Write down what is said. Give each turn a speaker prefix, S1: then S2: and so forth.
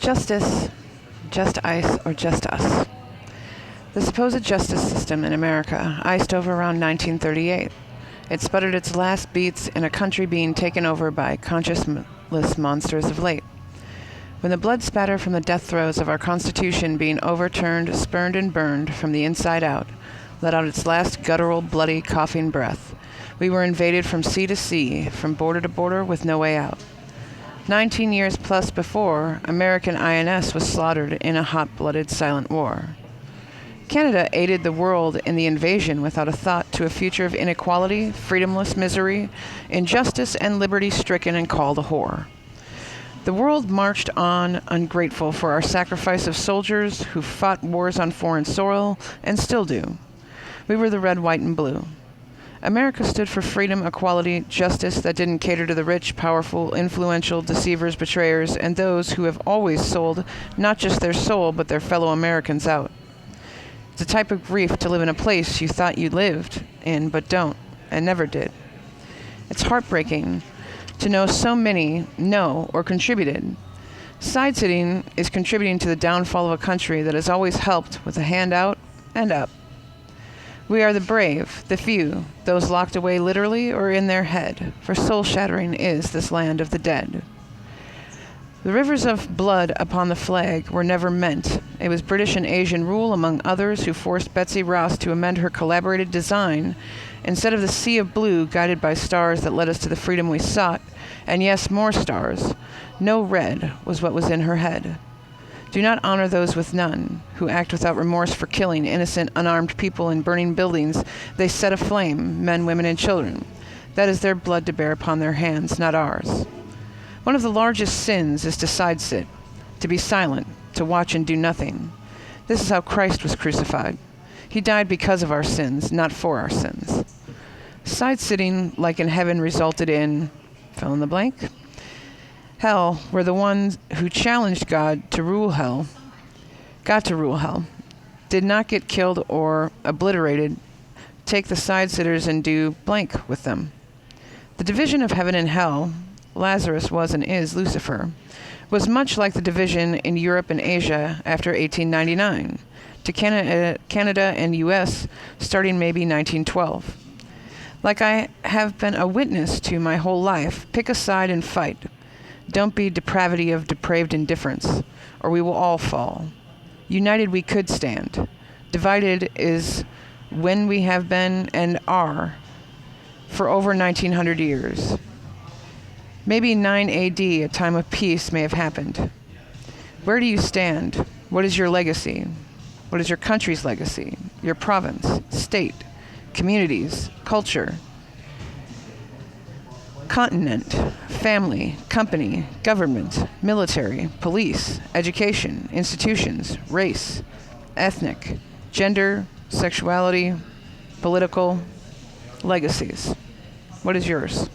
S1: Justice, just ice or just us. The supposed justice system in America iced over around 1938. It sputtered its last beats in a country being taken over by conscienceless monsters of late. When the blood spatter from the death throes of our Constitution being overturned, spurned, and burned from the inside out let out its last guttural, bloody, coughing breath, we were invaded from sea to sea, from border to border, with no way out. 19 years plus before, American INS was slaughtered in a hot-blooded silent war. Canada aided the world in the invasion without a thought to a future of inequality, freedomless misery, injustice, and liberty-stricken and called a whore. The world marched on, ungrateful for our sacrifice of soldiers who fought wars on foreign soil and still do. We were the red, white, and blue. America stood for freedom, equality, justice that didn't cater to the rich, powerful, influential, deceivers, betrayers, and those who have always sold not just their soul but their fellow Americans out. It's a type of grief to live in a place you thought you lived in but don't, and never did. It's heartbreaking to know so many know or contributed. Side-sitting is contributing to the downfall of a country that has always helped with a hand out and up. We are the brave, the few, those locked away literally or in their head, for soul-shattering is this land of the dead. The rivers of blood upon the flag were never meant. It was British and Asian rule, among others, who forced Betsy Ross to amend her collaborated design. Instead of the sea of blue guided by stars that led us to the freedom we sought, and yes, more stars, no red was what was in her head. Do not honor those with none, who act without remorse for killing innocent, unarmed people in burning buildings they set aflame, men, women, and children. That is their blood to bear upon their hands, not ours. One of the largest sins is to side-sit, to be silent, to watch and do nothing. This is how Christ was crucified. He died because of our sins, not for our sins. Side-sitting, like in heaven, resulted in, fill in the blank, hell, where the ones who challenged God to rule hell, got to rule hell, did not get killed or obliterated. Take the side-sitters and do blank with them. The division of heaven and hell, Lazarus was and is Lucifer, was much like the division in Europe and Asia after 1899, to Canada and U.S. starting maybe 1912. Like I have been a witness to my whole life, pick a side and fight. Don't be depravity of depraved indifference, or we will all fall. United we could stand. Divided is when we have been and are for over 1900 years. Maybe 9 AD, a time of peace, may have happened. Where do you stand? What is your legacy? What is your country's legacy? Your province, state, communities, culture, continent, family, company, government, military, police, education, institutions, race, ethnic, gender, sexuality, political, legacies. What is yours?